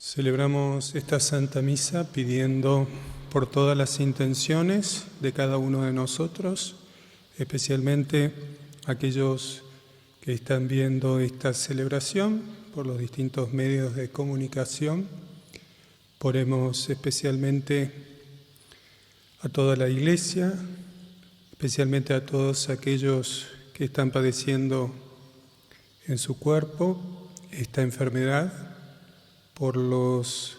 Celebramos esta Santa Misa pidiendo por todas las intenciones de cada uno de nosotros, especialmente aquellos que están viendo esta celebración por los distintos medios de comunicación. Ponemos especialmente a toda la Iglesia, especialmente a todos aquellos que están padeciendo en su cuerpo esta enfermedad, por los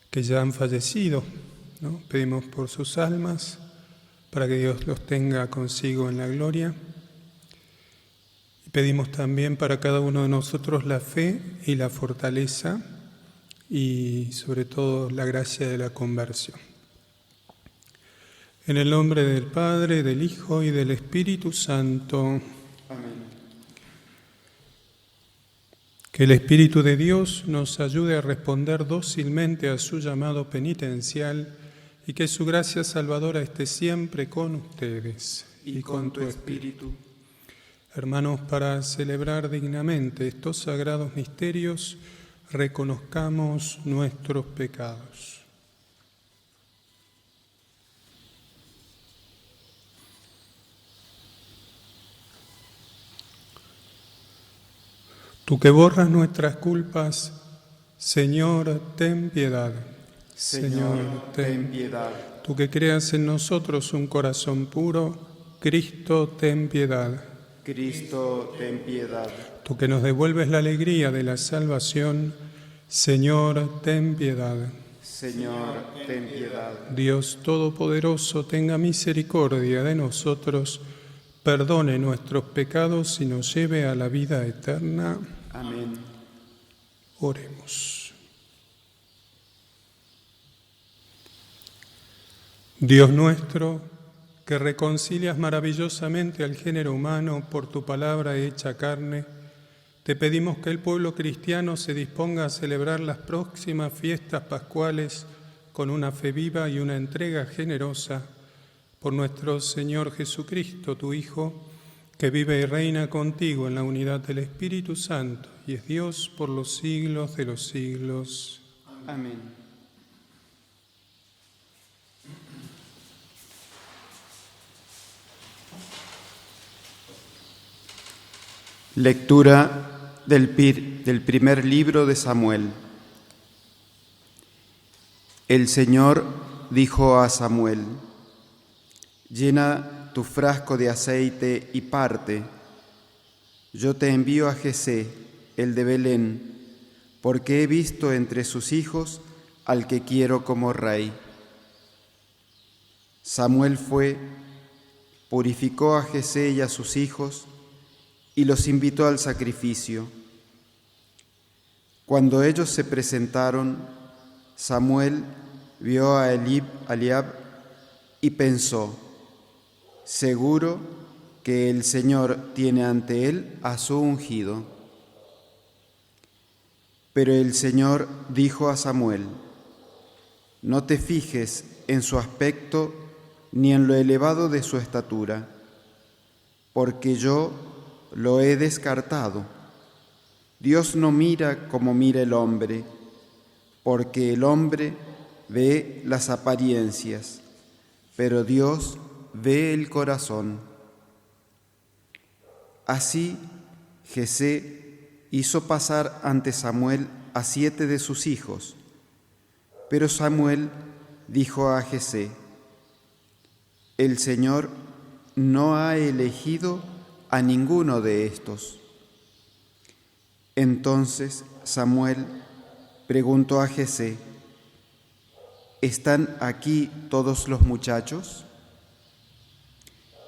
que ya han fallecido, ¿no? Pedimos por sus almas, para que Dios los tenga consigo en la gloria. Y pedimos también para cada uno de nosotros la fe y la fortaleza y sobre todo la gracia de la conversión. En el nombre del Padre, del Hijo y del Espíritu Santo. Amén. Que el Espíritu de Dios nos ayude a responder dócilmente a su llamado penitencial y que su gracia salvadora esté siempre con ustedes y con tu Espíritu. Hermanos, para celebrar dignamente estos sagrados misterios, reconozcamos nuestros pecados. Tú que borras nuestras culpas, Señor, ten piedad. Señor, ten piedad. Tú que creas en nosotros un corazón puro, Cristo, ten piedad. Cristo, ten piedad. Tú que nos devuelves la alegría de la salvación, Señor, ten piedad. Señor, ten piedad. Dios Todopoderoso, tenga misericordia de nosotros, perdone nuestros pecados y nos lleve a la vida eterna. Amén. Oremos. Dios nuestro, que reconcilias maravillosamente al género humano por tu palabra hecha carne, te pedimos que el pueblo cristiano se disponga a celebrar las próximas fiestas pascuales con una fe viva y una entrega generosa por nuestro Señor Jesucristo, tu Hijo, que vive y reina contigo en la unidad del Espíritu Santo y es Dios por los siglos de los siglos. Amén. Lectura del primer libro de Samuel. El Señor dijo a Samuel: llena tu frasco de aceite y parte. Yo te envío a Jesé, el de Belén, porque he visto entre sus hijos al que quiero como rey. Samuel fue, purificó a Jesé y a sus hijos y los invitó al sacrificio. Cuando ellos se presentaron, Samuel vio a Eliab y pensó: seguro que el Señor tiene ante él a su ungido. Pero el Señor dijo a Samuel: no te fijes en su aspecto ni en lo elevado de su estatura, porque yo lo he descartado. Dios no mira como mira el hombre, porque el hombre ve las apariencias, pero Dios ve el corazón. Así, Jesé hizo pasar ante Samuel a 7 de sus hijos, pero Samuel dijo a Jesé: el Señor no ha elegido a ninguno de estos. Entonces Samuel preguntó a Jesé: ¿están aquí todos los muchachos?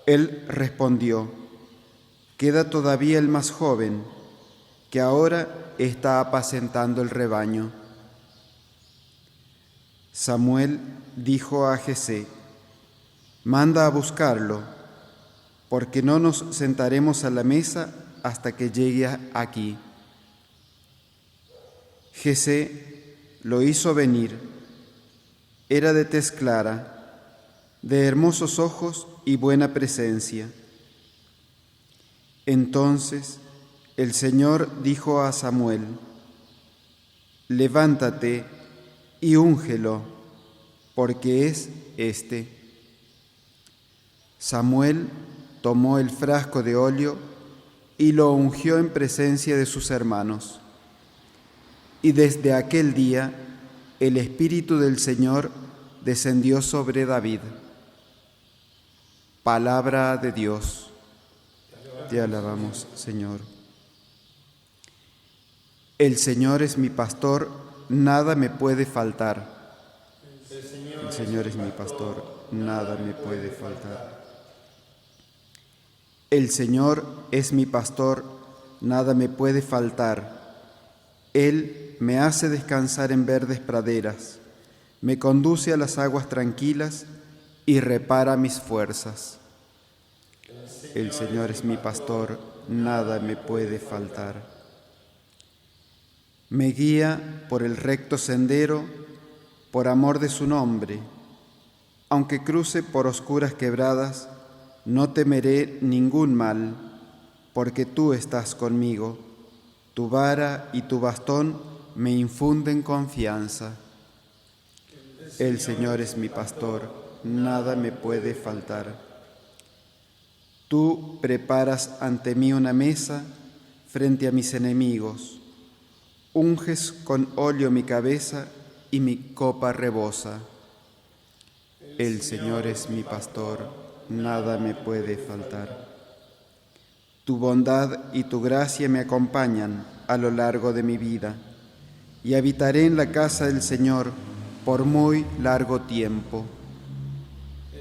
Él respondió: queda todavía el más joven, que ahora está apacentando el rebaño. Samuel dijo a Jesé: manda a buscarlo, porque no nos sentaremos a la mesa hasta que llegue aquí. Jesé lo hizo venir. Era de tez clara, de hermosos ojos y buena presencia. Entonces el Señor dijo a Samuel: levántate y úngelo, porque es este. Samuel tomó el frasco de óleo y lo ungió en presencia de sus hermanos. Y desde aquel día el Espíritu del Señor descendió sobre David. Palabra de Dios. Te alabamos, Señor. El Señor es mi pastor, nada me puede faltar. El Señor es mi pastor, nada me puede faltar. El Señor es mi pastor, nada me puede faltar. Él me hace descansar en verdes praderas, me conduce a las aguas tranquilas y repara mis fuerzas. El Señor es mi pastor, nada me puede faltar. Me guía por el recto sendero, por amor de su nombre. Aunque cruce por oscuras quebradas, no temeré ningún mal, porque tú estás conmigo. Tu vara y tu bastón me infunden confianza. El Señor es mi pastor, nada me puede faltar. Tú preparas ante mí una mesa frente a mis enemigos. Unges con óleo mi cabeza y mi copa rebosa. El Señor es mi pastor, nada me puede faltar. Tu bondad y tu gracia me acompañan a lo largo de mi vida, y habitaré en la casa del Señor por muy largo tiempo.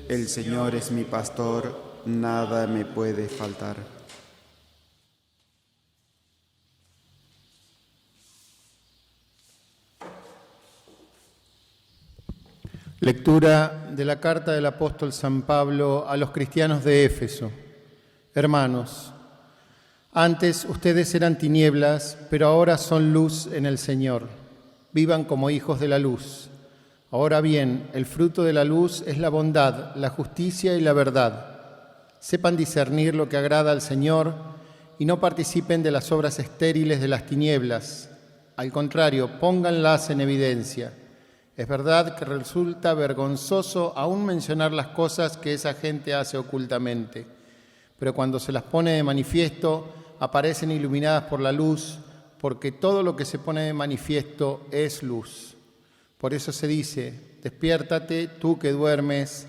El Señor es mi pastor, nada me puede faltar. Lectura de la carta del apóstol San Pablo a los cristianos de Éfeso. Hermanos, antes ustedes eran tinieblas, pero ahora son luz en el Señor. Vivan como hijos de la luz. Ahora bien, el fruto de la luz es la bondad, la justicia y la verdad. Sepan discernir lo que agrada al Señor y no participen de las obras estériles de las tinieblas. Al contrario, pónganlas en evidencia. Es verdad que resulta vergonzoso aún mencionar las cosas que esa gente hace ocultamente, pero cuando se las pone de manifiesto, aparecen iluminadas por la luz, porque todo lo que se pone de manifiesto es luz. Por eso se dice: despiértate, tú que duermes,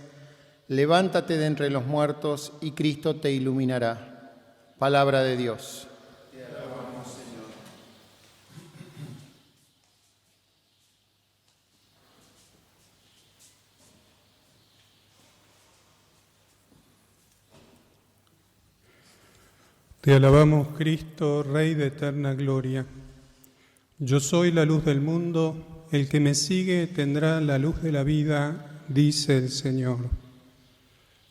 levántate de entre los muertos y Cristo te iluminará. Palabra de Dios. Te alabamos, Señor. Te alabamos, Cristo, Rey de eterna gloria. Yo soy la luz del mundo, el que me sigue tendrá la luz de la vida, dice el Señor.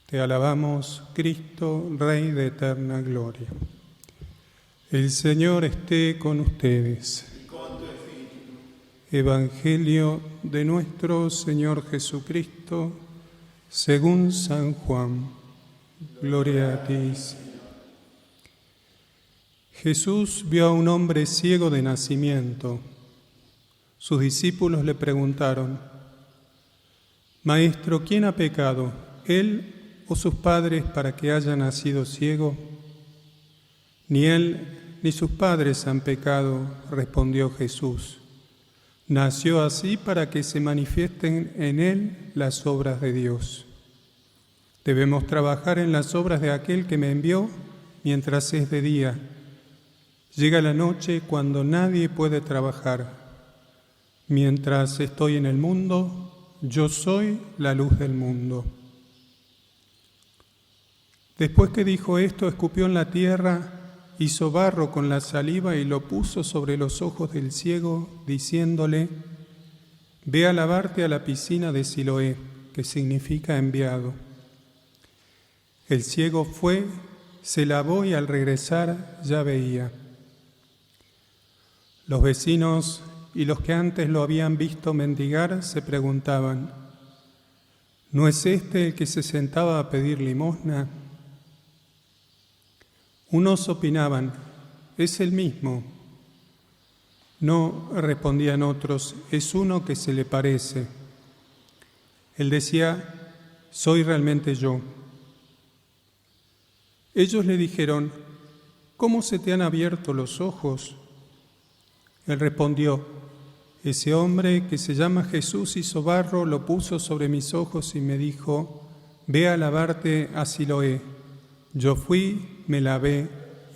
Te alabamos, Cristo, Rey de eterna gloria. El Señor esté con ustedes. Y con tu espíritu. Evangelio de nuestro Señor Jesucristo, según San Juan. Gloria a ti, Señor. Jesús vio a un hombre ciego de nacimiento. Sus discípulos le preguntaron: Maestro, ¿quién ha pecado, él o sus padres, para que haya nacido ciego? Ni él ni sus padres han pecado, respondió Jesús. Nació así para que se manifiesten en él las obras de Dios. Debemos trabajar en las obras de aquel que me envió mientras es de día. Llega la noche cuando nadie puede trabajar. Mientras estoy en el mundo, yo soy la luz del mundo. Después que dijo esto, escupió en la tierra, hizo barro con la saliva y lo puso sobre los ojos del ciego, diciéndole: Ve a lavarte a la piscina de Siloé, que significa enviado. El ciego fue, se lavó y al regresar ya veía. Los vecinos y los que antes lo habían visto mendigar se preguntaban: ¿no es este el que se sentaba a pedir limosna? Unos opinaban: es el mismo. No, respondían otros, es uno que se le parece. Él decía, soy realmente yo. Ellos le dijeron, ¿cómo se te han abierto los ojos? Él respondió, ese hombre que se llama Jesús hizo barro, lo puso sobre mis ojos y me dijo, ve a lavarte a Siloé. Yo fui, me lavé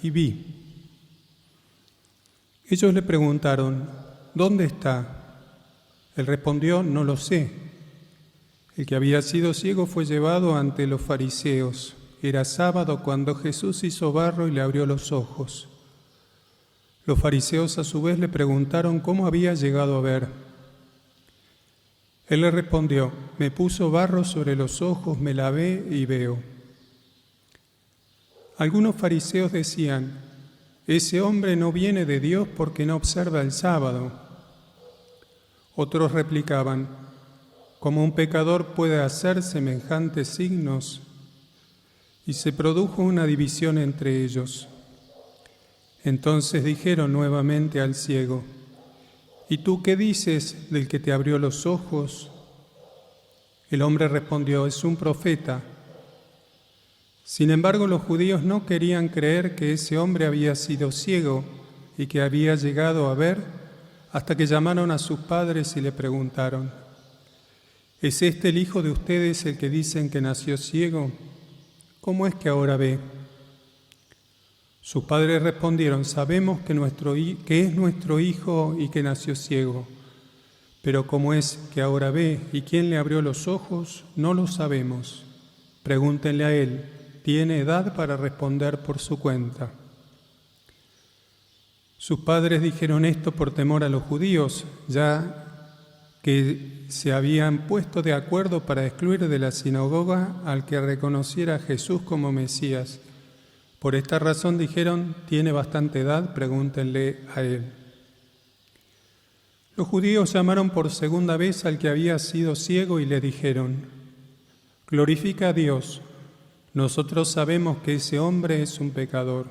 y vi. Ellos le preguntaron, ¿dónde está? Él respondió, no lo sé. El que había sido ciego fue llevado ante los fariseos. Era sábado cuando Jesús hizo barro y le abrió los ojos. Los fariseos a su vez le preguntaron cómo había llegado a ver. Él le respondió, me puso barro sobre los ojos, me lavé y veo. Algunos fariseos decían, ese hombre no viene de Dios porque no observa el sábado. Otros replicaban, ¿cómo un pecador puede hacer semejantes signos? Y se produjo una división entre ellos. Entonces dijeron nuevamente al ciego, ¿y tú qué dices del que te abrió los ojos? El hombre respondió, es un profeta. Sin embargo, los judíos no querían creer que ese hombre había sido ciego y que había llegado a ver, hasta que llamaron a sus padres y le preguntaron, ¿es este el hijo de ustedes el que dicen que nació ciego? ¿Cómo es que ahora ve? Sus padres respondieron, sabemos que es nuestro hijo y que nació ciego, pero cómo es que ahora ve y quién le abrió los ojos, no lo sabemos. Pregúntenle a él, tiene edad para responder por su cuenta. Sus padres dijeron esto por temor a los judíos, ya que se habían puesto de acuerdo para excluir de la sinagoga al que reconociera a Jesús como Mesías. Por esta razón dijeron, ¿tiene bastante edad? Pregúntenle a él. Los judíos llamaron por segunda vez al que había sido ciego y le dijeron, glorifica a Dios, nosotros sabemos que ese hombre es un pecador.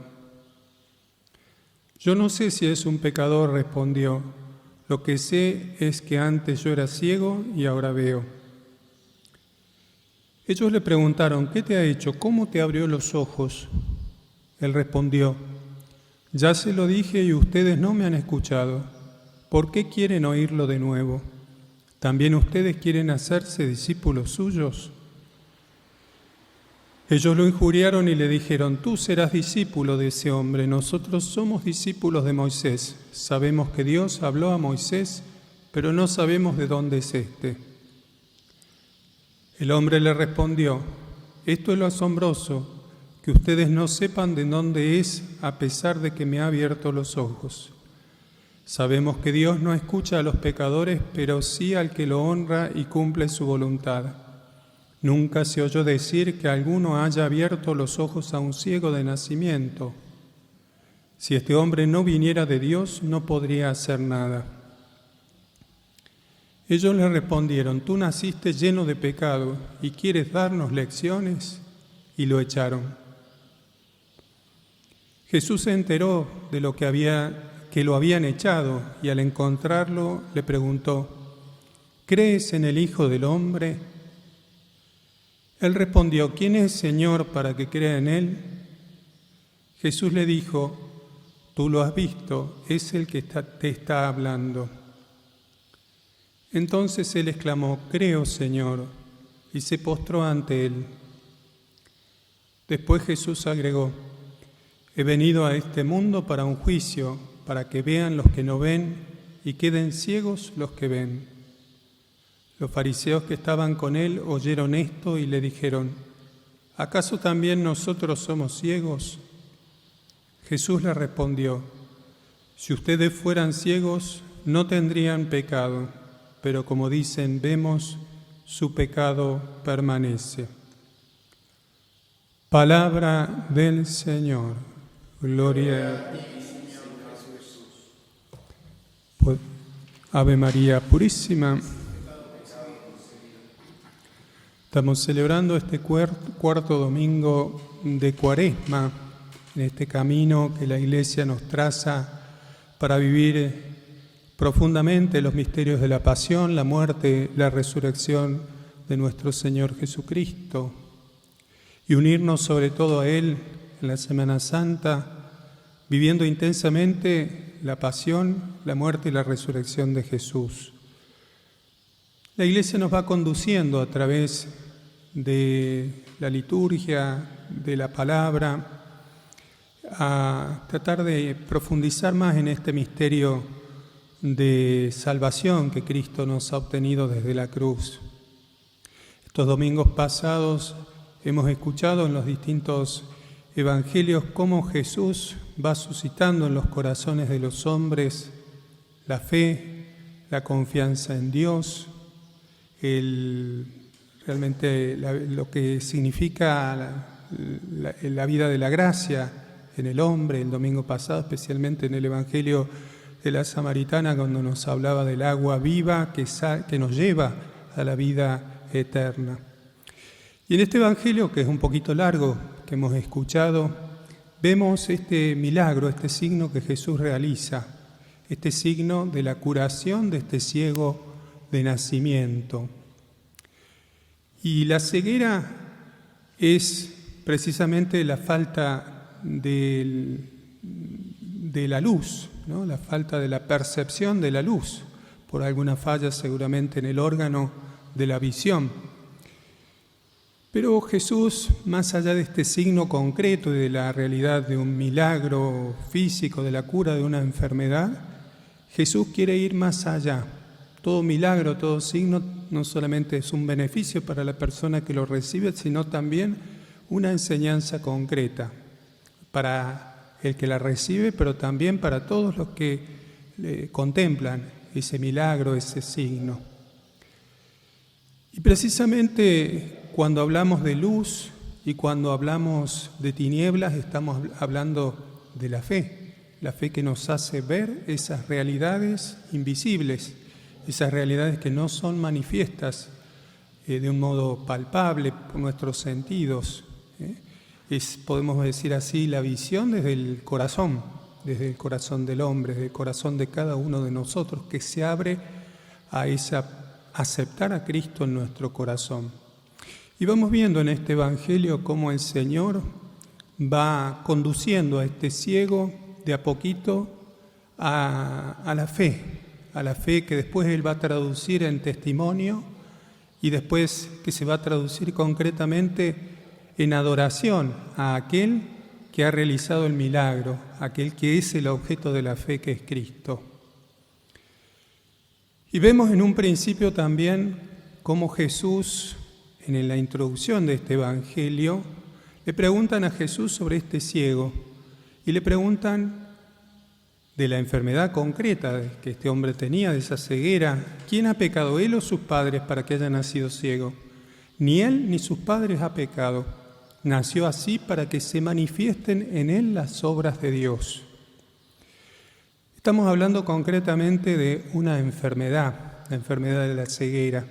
Yo no sé si es un pecador, respondió, lo que sé es que antes yo era ciego y ahora veo. Ellos le preguntaron, ¿qué te ha hecho? ¿Cómo te abrió los ojos? Él respondió, ya se lo dije y ustedes no me han escuchado. ¿Por qué quieren oírlo de nuevo? ¿También ustedes quieren hacerse discípulos suyos? Ellos lo injuriaron y le dijeron, tú serás discípulo de ese hombre, nosotros somos discípulos de Moisés. Sabemos que Dios habló a Moisés, pero no sabemos de dónde es este. El hombre le respondió, esto es lo asombroso, que ustedes no sepan de dónde es a pesar de que me ha abierto los ojos. Sabemos que Dios no escucha a los pecadores, pero sí al que lo honra y cumple su voluntad. Nunca se oyó decir que alguno haya abierto los ojos a un ciego de nacimiento. Si este hombre no viniera de Dios, no podría hacer nada. Ellos le respondieron, tú naciste lleno de pecado y quieres darnos lecciones, y lo echaron. Jesús se enteró de que lo habían echado y al encontrarlo le preguntó, ¿crees en el Hijo del Hombre? Él respondió, ¿quién es Señor para que crea en Él? Jesús le dijo, tú lo has visto, es el que te está hablando. Entonces él exclamó, creo, Señor, y se postró ante él. Después Jesús agregó, he venido a este mundo para un juicio, para que vean los que no ven y queden ciegos los que ven. Los fariseos que estaban con él oyeron esto y le dijeron, ¿acaso también nosotros somos ciegos? Jesús les respondió, si ustedes fueran ciegos no tendrían pecado, pero como dicen, vemos, su pecado permanece. Palabra del Señor. Gloria a ti, Señor Jesús. Ave María Purísima. Estamos celebrando este cuarto domingo de Cuaresma, en este camino que la Iglesia nos traza para vivir profundamente los misterios de la pasión, la muerte, la resurrección de nuestro Señor Jesucristo y unirnos sobre todo a Él en la Semana Santa, viviendo intensamente la pasión, la muerte y la resurrección de Jesús. La Iglesia nos va conduciendo a través de la liturgia, de la palabra, a tratar de profundizar más en este misterio de salvación que Cristo nos ha obtenido desde la cruz. Estos domingos pasados hemos escuchado en los distintos evangelios cómo Jesús va suscitando en los corazones de los hombres la fe, la confianza en Dios, realmente lo que significa la vida de la gracia en el hombre. El domingo pasado, especialmente en el Evangelio de la Samaritana, cuando nos hablaba del agua viva que nos lleva a la vida eterna. Y en este Evangelio, que es un poquito largo, que hemos escuchado, vemos este milagro, este signo que Jesús realiza, este signo de la curación de este ciego de nacimiento. Y la ceguera es precisamente la falta de la luz, ¿no? La falta de la percepción de la luz, por alguna falla seguramente en el órgano de la visión. Pero Jesús, más allá de este signo concreto y de la realidad de un milagro físico, de la cura de una enfermedad, Jesús quiere ir más allá. Todo milagro, todo signo no solamente es un beneficio para la persona que lo recibe, sino también una enseñanza concreta para el que la recibe, pero también para todos los que contemplan ese milagro, ese signo. Y precisamente cuando hablamos de luz y cuando hablamos de tinieblas, estamos hablando de la fe que nos hace ver esas realidades invisibles, esas realidades que no son manifiestas de un modo palpable por nuestros sentidos. Podemos decir así, la visión desde el corazón del hombre, desde el corazón de cada uno de nosotros, que se abre a aceptar a Cristo en nuestro corazón. Y vamos viendo en este Evangelio cómo el Señor va conduciendo a este ciego de a poquito a la fe que después Él va a traducir en testimonio y después que se va a traducir concretamente en adoración a aquel que ha realizado el milagro, aquel que es el objeto de la fe, que es Cristo. Y vemos en un principio también cómo Jesús, en la introducción de este Evangelio, le preguntan a Jesús sobre este ciego y le preguntan de la enfermedad concreta que este hombre tenía, de esa ceguera. ¿Quién ha pecado, él o sus padres, para que haya nacido ciego? Ni él ni sus padres ha pecado. Nació así para que se manifiesten en él las obras de Dios. Estamos hablando concretamente de una enfermedad, la enfermedad de la ceguera.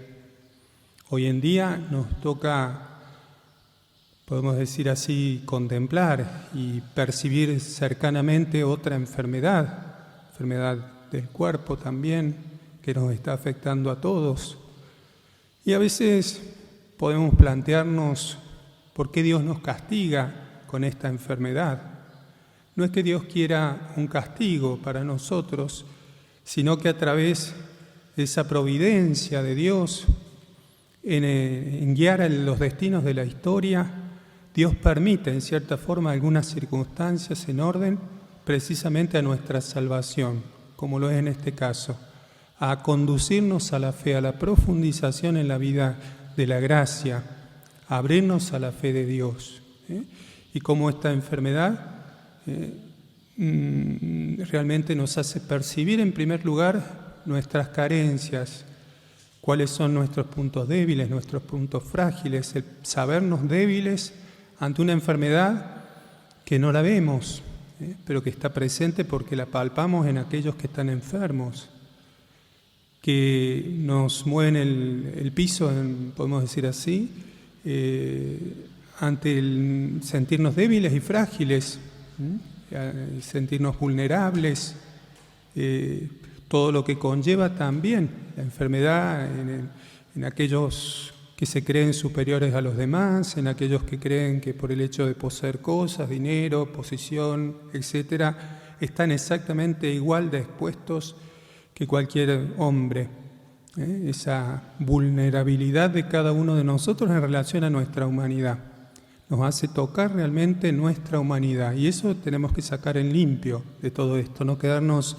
Hoy en día nos toca, podemos decir así, contemplar y percibir cercanamente otra enfermedad del cuerpo también, que nos está afectando a todos. Y a veces podemos plantearnos por qué Dios nos castiga con esta enfermedad. No es que Dios quiera un castigo para nosotros, sino que a través de esa providencia de Dios en guiar los destinos de la historia, Dios permite en cierta forma algunas circunstancias en orden precisamente a nuestra salvación, como lo es en este caso, a conducirnos a la fe, a la profundización en la vida de la gracia, a abrirnos a la fe de Dios. Y como esta enfermedad realmente nos hace percibir en primer lugar nuestras carencias, cuáles son nuestros puntos débiles, nuestros puntos frágiles, el sabernos débiles ante una enfermedad que no la vemos, pero que está presente porque la palpamos en aquellos que están enfermos, que nos mueven el piso, podemos decir así, ante el sentirnos débiles y frágiles, sentirnos vulnerables. todo lo que conlleva también la enfermedad en aquellos que se creen superiores a los demás, en aquellos que creen que por el hecho de poseer cosas, dinero, posición, etcétera, están exactamente igual de expuestos que cualquier hombre. Esa vulnerabilidad de cada uno de nosotros en relación a nuestra humanidad nos hace tocar realmente nuestra humanidad, y eso tenemos que sacar en limpio de todo esto, no quedarnos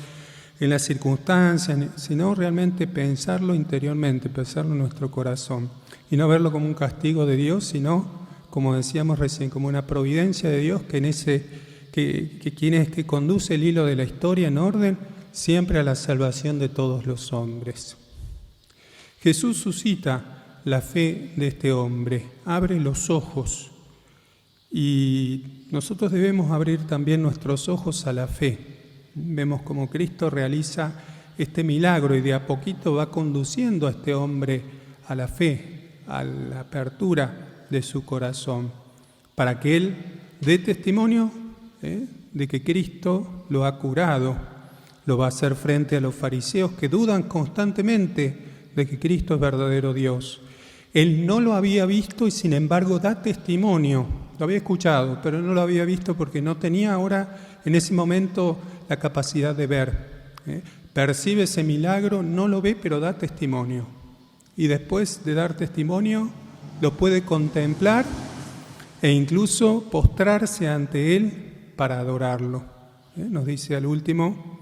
en las circunstancias, sino realmente pensarlo interiormente, pensarlo en nuestro corazón, y no verlo como un castigo de Dios, sino, como decíamos recién, como una providencia de Dios que quien es que conduce el hilo de la historia en orden siempre a la salvación de todos los hombres. Jesús suscita la fe de este hombre, abre los ojos, y nosotros debemos abrir también nuestros ojos a la fe. Vemos cómo Cristo realiza este milagro y de a poquito va conduciendo a este hombre a la fe, a la apertura de su corazón, para que él dé testimonio de que Cristo lo ha curado. Lo va a hacer frente a los fariseos que dudan constantemente de que Cristo es verdadero Dios. Él no lo había visto y sin embargo da testimonio. Lo había escuchado, pero no lo había visto porque no tenía ahora en ese momento la capacidad de ver. Percibe ese milagro, no lo ve, pero da testimonio. Y después de dar testimonio, lo puede contemplar e incluso postrarse ante él para adorarlo. Nos dice al último,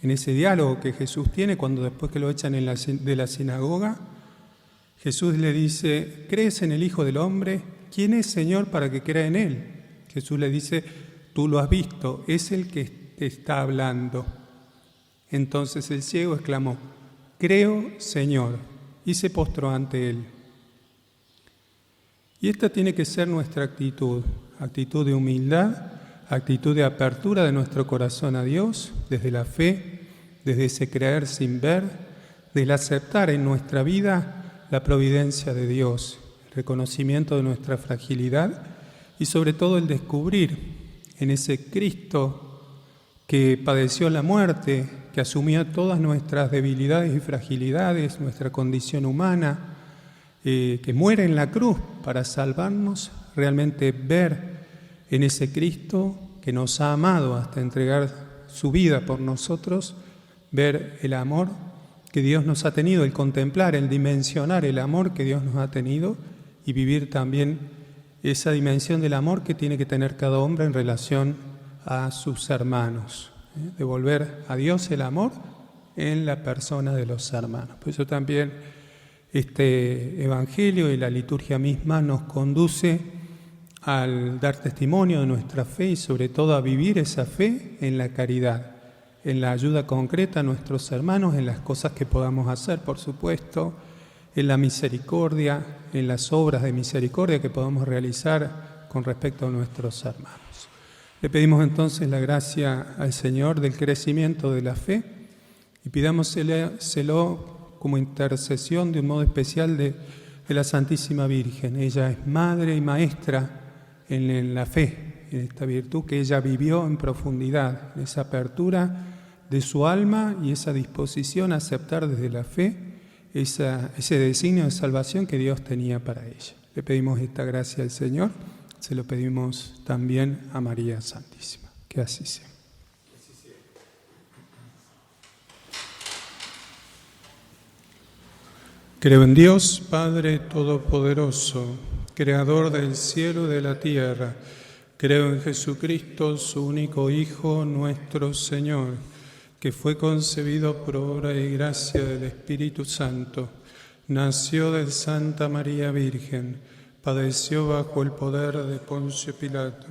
en ese diálogo que Jesús tiene, cuando después que lo echan de la sinagoga, Jesús le dice: ¿crees en el Hijo del Hombre? ¿Quién es, Señor, para que crea en Él? Jesús le dice: tú lo has visto, es el que te está hablando. Entonces el ciego exclamó: creo, Señor, y se postró ante Él. Y esta tiene que ser nuestra actitud de humildad, actitud de apertura de nuestro corazón a Dios, desde la fe, desde ese creer sin ver, del aceptar en nuestra vida la providencia de Dios, el reconocimiento de nuestra fragilidad y sobre todo el descubrir en ese Cristo que padeció la muerte, que asumía todas nuestras debilidades y fragilidades, nuestra condición humana, que muere en la cruz para salvarnos, realmente ver en ese Cristo que nos ha amado hasta entregar su vida por nosotros, ver el amor que Dios nos ha tenido, el contemplar, el dimensionar el amor que Dios nos ha tenido y vivir también esa dimensión del amor que tiene que tener cada hombre en relación a sus hermanos. Devolver a Dios el amor en la persona de los hermanos. Por eso también este Evangelio y la liturgia misma nos conduce al dar testimonio de nuestra fe y sobre todo a vivir esa fe en la caridad, en la ayuda concreta a nuestros hermanos, en las cosas que podamos hacer, por supuesto, en la misericordia, en las obras de misericordia que podamos realizar con respecto a nuestros hermanos. Le pedimos entonces la gracia al Señor del crecimiento de la fe y pidámoselo como intercesión de un modo especial de la Santísima Virgen. Ella es madre y maestra en la fe, en esta virtud que ella vivió en profundidad, en esa apertura de su alma y esa disposición a aceptar desde la fe ese designio de salvación que Dios tenía para ella. Le pedimos esta gracia al Señor, se lo pedimos también a María Santísima. Que así sea. Creo en Dios, Padre Todopoderoso, Creador del cielo y de la tierra. Creo en Jesucristo, su único Hijo, nuestro Señor, que fue concebido por obra y gracia del Espíritu Santo. Nació de Santa María Virgen, padeció bajo el poder de Poncio Pilato,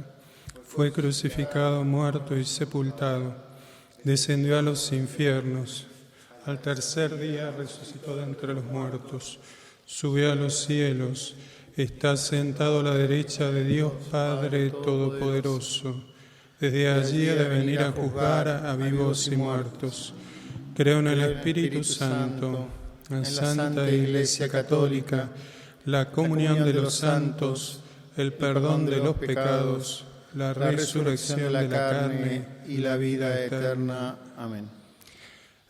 fue crucificado, muerto y sepultado, descendió a los infiernos, al tercer día resucitó de entre los muertos, subió a los cielos, está sentado a la derecha de Dios Padre Todopoderoso. Desde allí ha de venir a juzgar a vivos y muertos. Creo en el Espíritu Santo, en la Santa Iglesia Católica, la comunión de los santos, el perdón de los pecados, la resurrección de la carne y la vida eterna. Amén.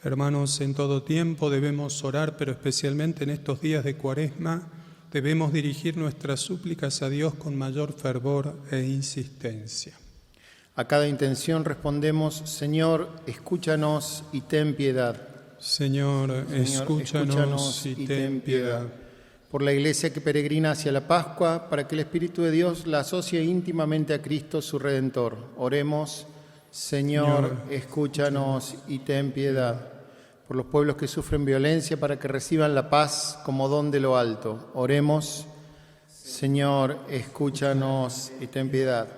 Hermanos, en todo tiempo debemos orar, pero especialmente en estos días de Cuaresma, debemos dirigir nuestras súplicas a Dios con mayor fervor e insistencia. A cada intención respondemos: Señor, escúchanos y ten piedad. Señor, escúchanos y ten piedad. Por la Iglesia que peregrina hacia la Pascua, para que el Espíritu de Dios la asocie íntimamente a Cristo su Redentor. Oremos: Señor, escúchanos y ten piedad. Por los pueblos que sufren violencia, para que reciban la paz como don de lo alto. Oremos: Señor, escúchanos y ten piedad.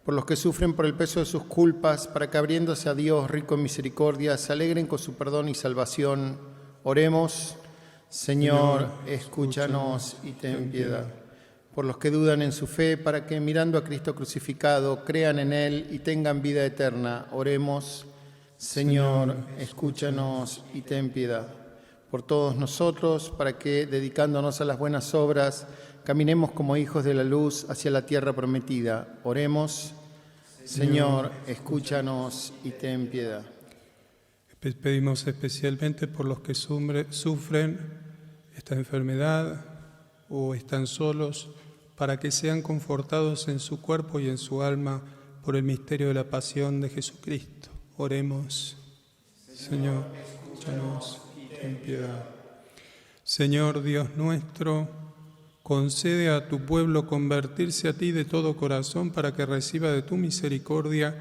Por los que sufren por el peso de sus culpas, para que abriéndose a Dios rico en misericordia, se alegren con su perdón y salvación. Oremos: Señor, escúchanos y ten piedad. Por los que dudan en su fe, para que mirando a Cristo crucificado, crean en Él y tengan vida eterna. Oremos: Señor, escúchanos y ten piedad. Por todos nosotros, para que, dedicándonos a las buenas obras, caminemos como hijos de la luz hacia la tierra prometida. Oremos: Señor, escúchanos y ten piedad. Pedimos especialmente por los que sufren esta enfermedad o están solos, para que sean confortados en su cuerpo y en su alma por el misterio de la pasión de Jesucristo. Oremos. Señor, escúchanos y ten piedad. Señor Dios nuestro, concede a tu pueblo convertirse a ti de todo corazón, para que reciba de tu misericordia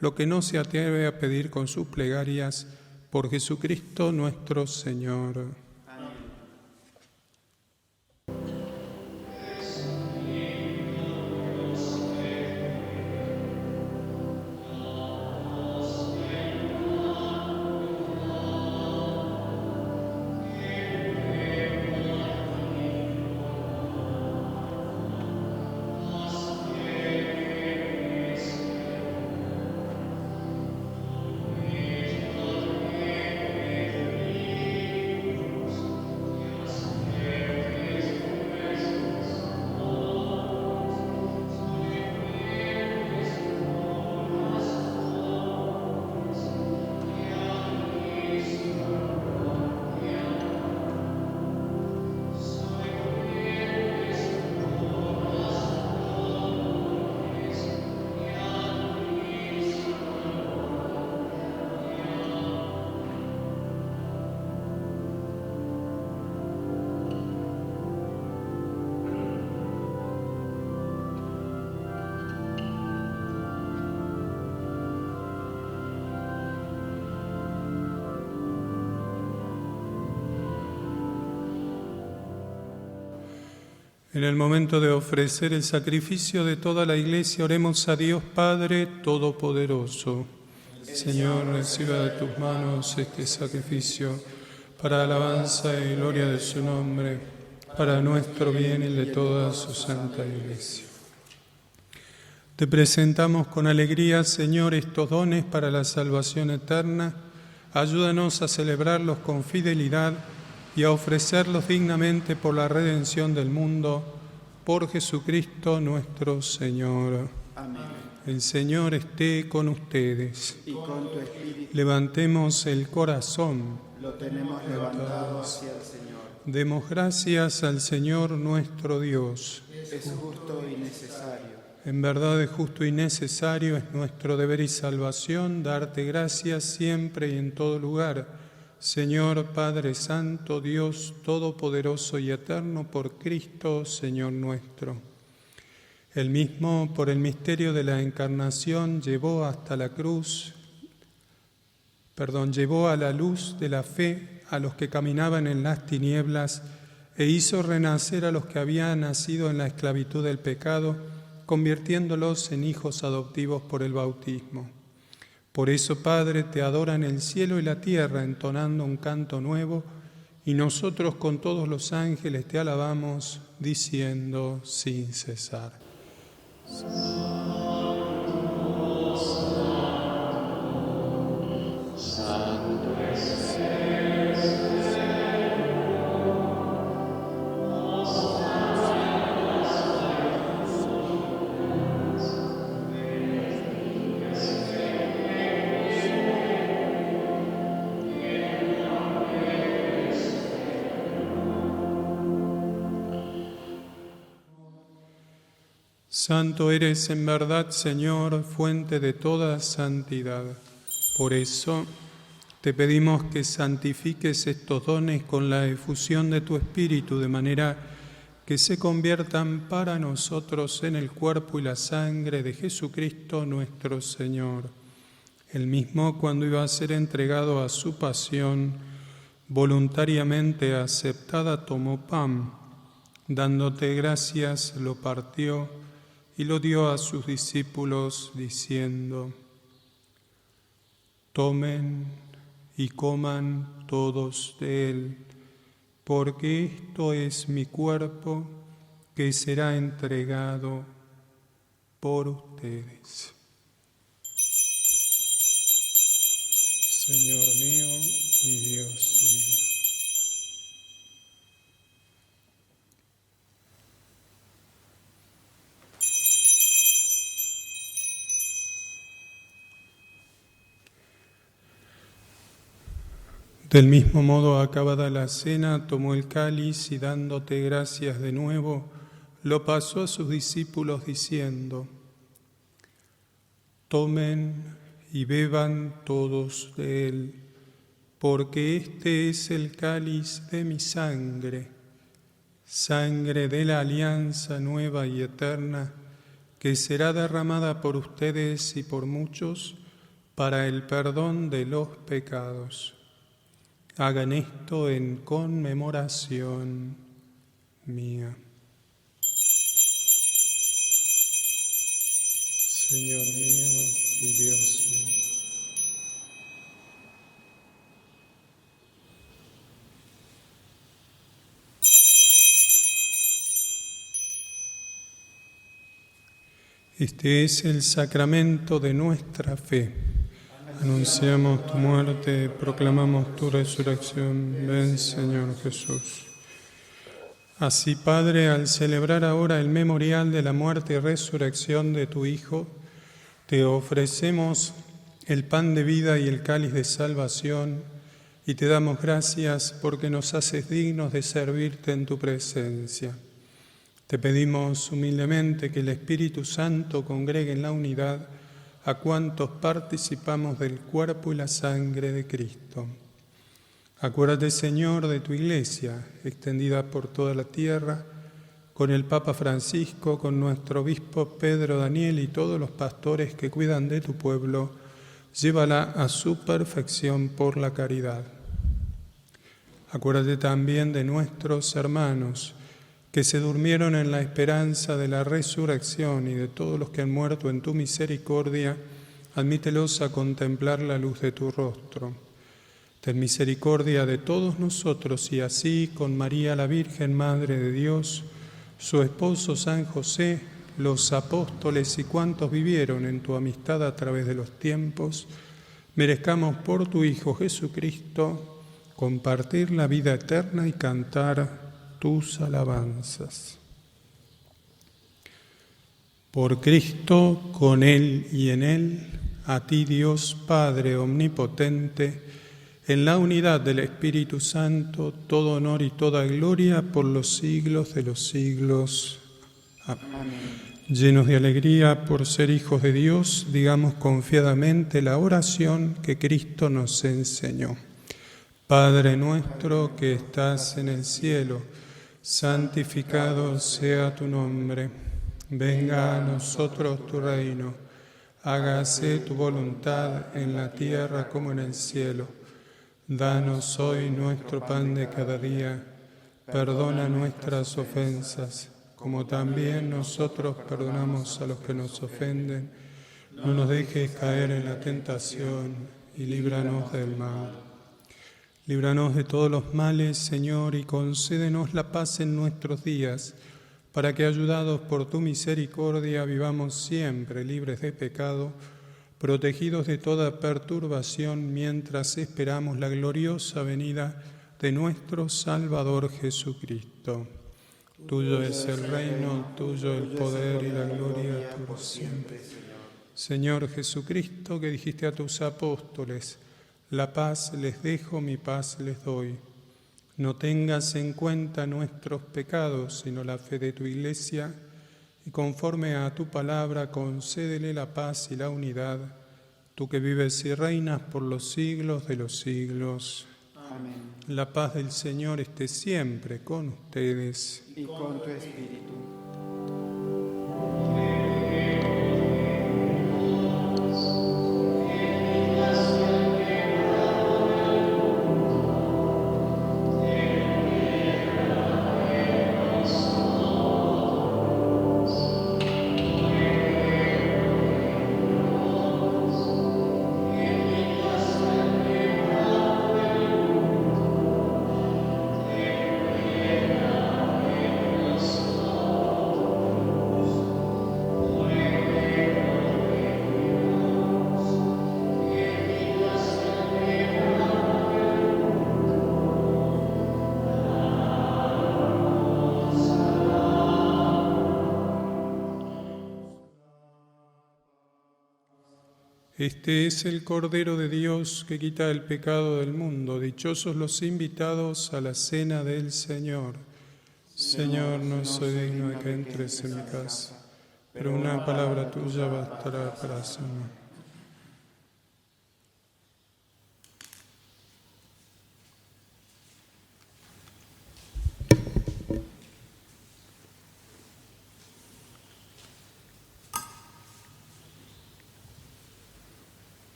lo que no se atreve a pedir con sus plegarias, por Jesucristo nuestro Señor. En el momento de ofrecer el sacrificio de toda la Iglesia, oremos a Dios Padre Todopoderoso. Señor, reciba de tus manos este sacrificio para alabanza y gloria de su nombre, para nuestro bien y el de toda su santa Iglesia. Te presentamos con alegría, Señor, estos dones para la salvación eterna. Ayúdanos a celebrarlos con fidelidad y a ofrecerlos dignamente por la redención del mundo, por Jesucristo nuestro Señor. Amén. El Señor esté con ustedes. Y con tu espíritu. Levantemos el corazón. Lo tenemos levantado hacia el Señor. Demos gracias al Señor nuestro Dios. Es justo y necesario. En verdad es justo y necesario, es nuestro deber y salvación darte gracias siempre y en todo lugar, Señor Padre Santo, Dios Todopoderoso y Eterno, por Cristo, Señor nuestro. Él mismo, por el misterio de la encarnación, llevó a la luz de la fe a los que caminaban en las tinieblas e hizo renacer a los que habían nacido en la esclavitud del pecado, convirtiéndolos en hijos adoptivos por el bautismo. Por eso, Padre, te adoran el cielo y la tierra entonando un canto nuevo, y nosotros con todos los ángeles te alabamos, diciendo sin cesar. Santo es Santo eres en verdad, Señor, fuente de toda santidad. Por eso te pedimos que santifiques estos dones con la efusión de tu Espíritu, de manera que se conviertan para nosotros en el cuerpo y la sangre de Jesucristo nuestro Señor. Él mismo, cuando iba a ser entregado a su pasión, voluntariamente aceptada, tomó pan, dándote gracias, lo partió y lo dio a sus discípulos, diciendo: tomen y coman todos de él, porque esto es mi cuerpo que será entregado por ustedes. Señor mío y Dios mío. Del mismo modo, acabada la cena, tomó el cáliz y dándote gracias de nuevo, lo pasó a sus discípulos diciendo: tomen y beban todos de él, porque este es el cáliz de mi sangre, sangre de la alianza nueva y eterna, que será derramada por ustedes y por muchos para el perdón de los pecados. Hagan esto en conmemoración mía. Señor mío y Dios mío. Este es el sacramento de nuestra fe. Anunciamos tu muerte, proclamamos tu resurrección. Ven, Señor Jesús. Así, Padre, al celebrar ahora el memorial de la muerte y resurrección de tu Hijo, te ofrecemos el pan de vida y el cáliz de salvación, y te damos gracias porque nos haces dignos de servirte en tu presencia. Te pedimos humildemente que el Espíritu Santo congregue en la unidad a cuantos participamos del cuerpo y la sangre de Cristo. Acuérdate, Señor, de tu Iglesia, extendida por toda la tierra, con el Papa Francisco, con nuestro obispo Pedro Daniel y todos los pastores que cuidan de tu pueblo. Llévala a su perfección por la caridad. Acuérdate también de nuestros hermanos que se durmieron en la esperanza de la resurrección, y de todos los que han muerto en tu misericordia, admítelos a contemplar la luz de tu rostro. Ten misericordia de todos nosotros, y así, con María la Virgen, Madre de Dios, su esposo San José, los apóstoles y cuantos vivieron en tu amistad a través de los tiempos, merezcamos por tu Hijo Jesucristo compartir la vida eterna y cantar tus alabanzas. Por Cristo, con Él y en Él, a ti Dios Padre omnipotente, en la unidad del Espíritu Santo, todo honor y toda gloria por los siglos de los siglos. Amén. Llenos de alegría por ser hijos de Dios, digamos confiadamente la oración que Cristo nos enseñó. Padre nuestro que estás en el cielo, santificado sea tu nombre. Venga a nosotros tu reino. Hágase tu voluntad en la tierra como en el cielo. Danos hoy nuestro pan de cada día. Perdona nuestras ofensas, como también nosotros perdonamos a los que nos ofenden. No nos dejes caer en la tentación y líbranos del mal. Líbranos de todos los males, Señor, y concédenos la paz en nuestros días, para que, ayudados por tu misericordia, vivamos siempre libres de pecado, protegidos de toda perturbación, mientras esperamos la gloriosa venida de nuestro Salvador Jesucristo. Tuyo es el reino, tuyo el poder y la gloria por siempre. Señor Jesucristo, que dijiste a tus apóstoles: la paz les dejo, mi paz les doy. No tengas en cuenta nuestros pecados, sino la fe de tu Iglesia, y conforme a tu palabra concédele la paz y la unidad, tú que vives y reinas por los siglos de los siglos. Amén. La paz del Señor esté siempre con ustedes. Y con tu espíritu. Este es el Cordero de Dios que quita el pecado del mundo. Dichosos los invitados a la cena del Señor. Señor, no soy digno de que entres en mi casa, pero una palabra tuya bastará para sanar.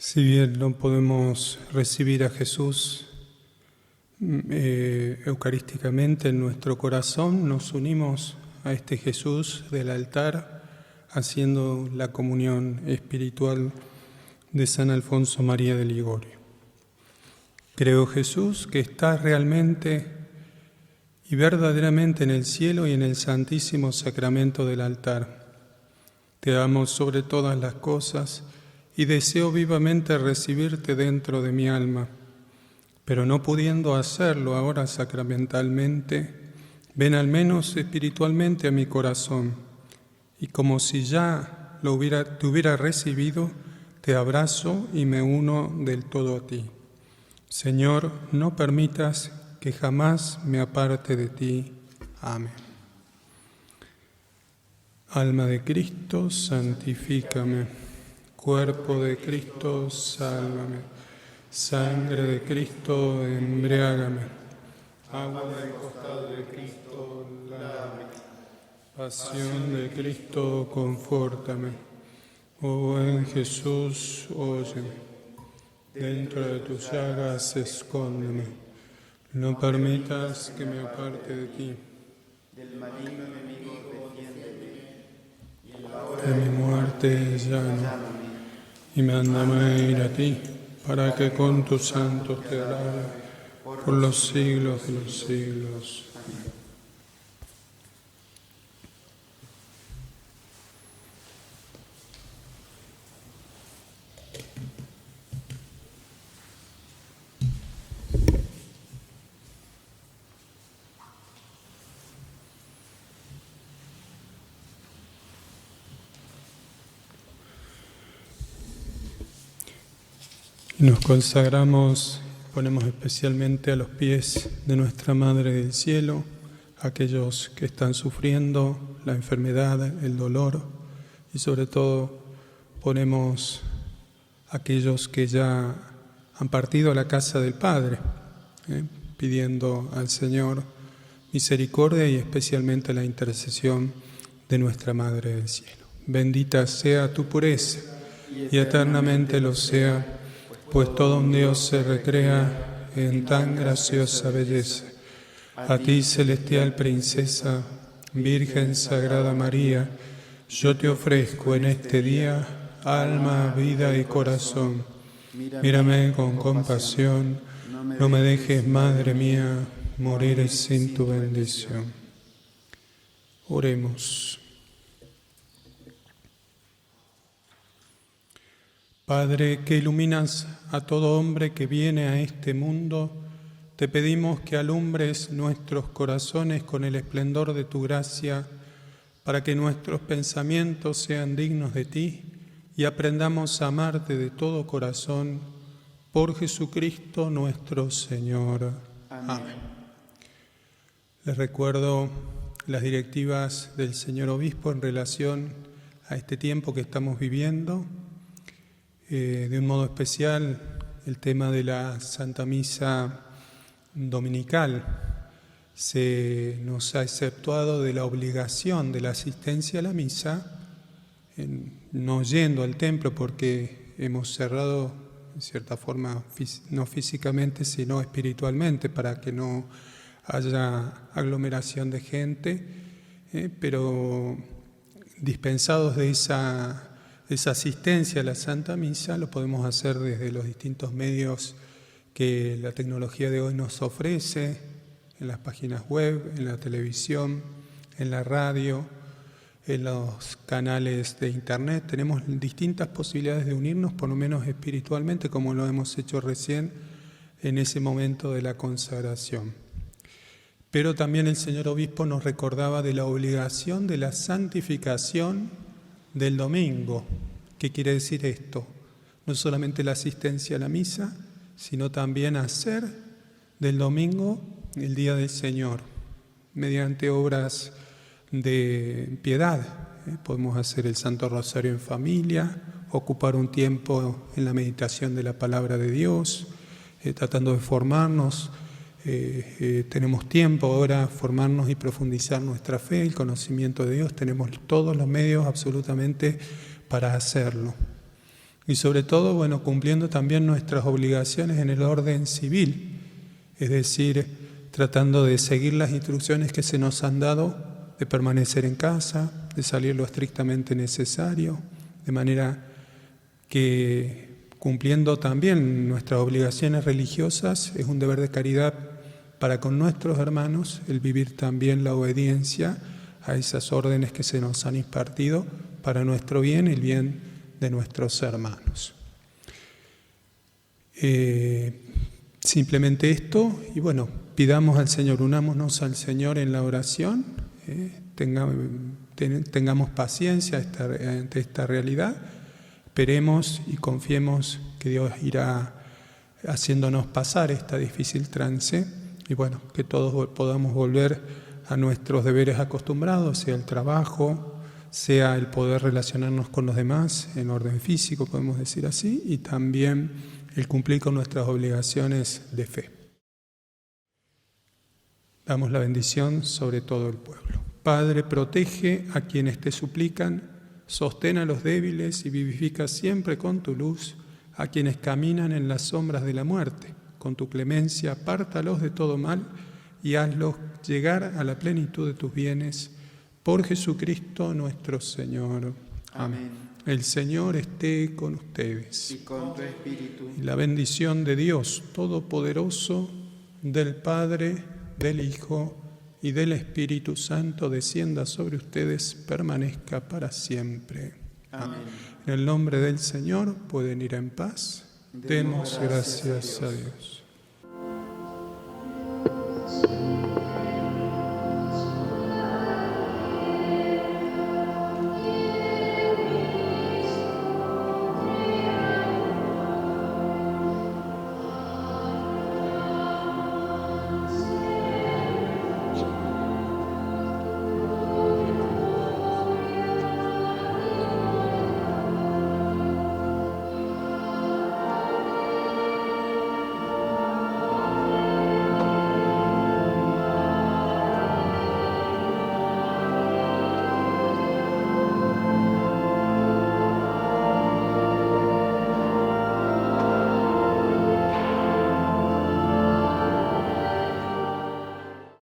Si bien no podemos recibir a Jesús eucarísticamente en nuestro corazón, nos unimos a este Jesús del altar haciendo la comunión espiritual de San Alfonso María de Ligorio. Creo, Jesús, que estás realmente y verdaderamente en el cielo y en el santísimo sacramento del altar. Te amo sobre todas las cosas y deseo vivamente recibirte dentro de mi alma, pero no pudiendo hacerlo ahora sacramentalmente, ven al menos espiritualmente a mi corazón, y como si ya te hubiera recibido, te abrazo y me uno del todo a ti. Señor, no permitas que jamás me aparte de ti. Amén. Alma de Cristo, santifícame. Cuerpo de Cristo, sálvame. Sangre de Cristo, embriágame. Agua del costado de Cristo, lávame. Pasión de Cristo, confórtame. Oh buen Jesús, óyeme. Dentro de tus llagas, escóndeme. No permitas que me aparte de ti. Del maligno enemigo, defiéndeme. Y en la hora De mi muerte, llama. Y mándame a ir a ti, para que con tus santos te alabe por los siglos de los siglos. Amén. Nos consagramos, ponemos especialmente a los pies de nuestra Madre del Cielo, aquellos que están sufriendo la enfermedad, el dolor, y sobre todo ponemos a aquellos que ya han partido a la casa del Padre, pidiendo al Señor misericordia y especialmente la intercesión de nuestra Madre del Cielo. Bendita sea tu pureza y eternamente lo sea, pues todo un Dios se recrea en tan graciosa belleza. A ti, celestial princesa, Virgen Sagrada María, yo te ofrezco en este día alma, vida y corazón. Mírame con compasión, no me dejes, Madre mía, morir sin tu bendición. Oremos. Padre, que iluminas a todo hombre que viene a este mundo, te pedimos que alumbres nuestros corazones con el esplendor de tu gracia, para que nuestros pensamientos sean dignos de ti y aprendamos a amarte de todo corazón, por Jesucristo nuestro Señor. Amén. Les recuerdo las directivas del señor obispo en relación a este tiempo que estamos viviendo. De un modo especial, el tema de la Santa Misa dominical. Se nos ha exceptuado de la obligación de la asistencia a la misa, no yendo al templo porque hemos cerrado, en cierta forma, no físicamente, sino espiritualmente, para que no haya aglomeración de gente, pero dispensados de esa asistencia a la Santa Misa, lo podemos hacer desde los distintos medios que la tecnología de hoy nos ofrece, en las páginas web, en la televisión, en la radio, en los canales de internet. Tenemos distintas posibilidades de unirnos, por lo menos espiritualmente, como lo hemos hecho recién en ese momento de la consagración. Pero también el señor obispo nos recordaba de la obligación de la santificación del domingo. ¿Qué quiere decir esto? No solamente la asistencia a la misa, sino también hacer del domingo el día del Señor, mediante obras de piedad. Podemos hacer el Santo Rosario en familia, ocupar un tiempo en la meditación de la palabra de Dios, tratando de formarnos. Tenemos tiempo ahora formarnos y profundizar nuestra fe, el conocimiento de Dios. Tenemos todos los medios absolutamente para hacerlo. Y sobre todo, cumpliendo también nuestras obligaciones en el orden civil, es decir, tratando de seguir las instrucciones que se nos han dado, de permanecer en casa, de salir lo estrictamente necesario, de manera que, cumpliendo también nuestras obligaciones religiosas, es un deber de caridad para con nuestros hermanos el vivir también la obediencia a esas órdenes que se nos han impartido para nuestro bien y el bien de nuestros hermanos. Simplemente esto, y pidamos al Señor, unámonos al Señor en la oración, tengamos paciencia ante esta realidad, esperemos y confiemos que Dios irá haciéndonos pasar esta difícil trance y que todos podamos volver a nuestros deberes acostumbrados, sea el trabajo, sea el poder relacionarnos con los demás en orden físico, podemos decir así, y también el cumplir con nuestras obligaciones de fe. Damos la bendición sobre todo el pueblo. Padre, protege a quienes te suplican, sostén a los débiles y vivifica siempre con tu luz a quienes caminan en las sombras de la muerte. Con tu clemencia, apártalos de todo mal y hazlos llegar a la plenitud de tus bienes. Por Jesucristo nuestro Señor. Amén. El Señor esté con ustedes. Y con tu espíritu. Y la bendición de Dios Todopoderoso, del Padre, del Hijo y del Espíritu Santo descienda sobre ustedes, permanezca para siempre. Amén. En el nombre del Señor pueden ir en paz. Demos gracias a Dios.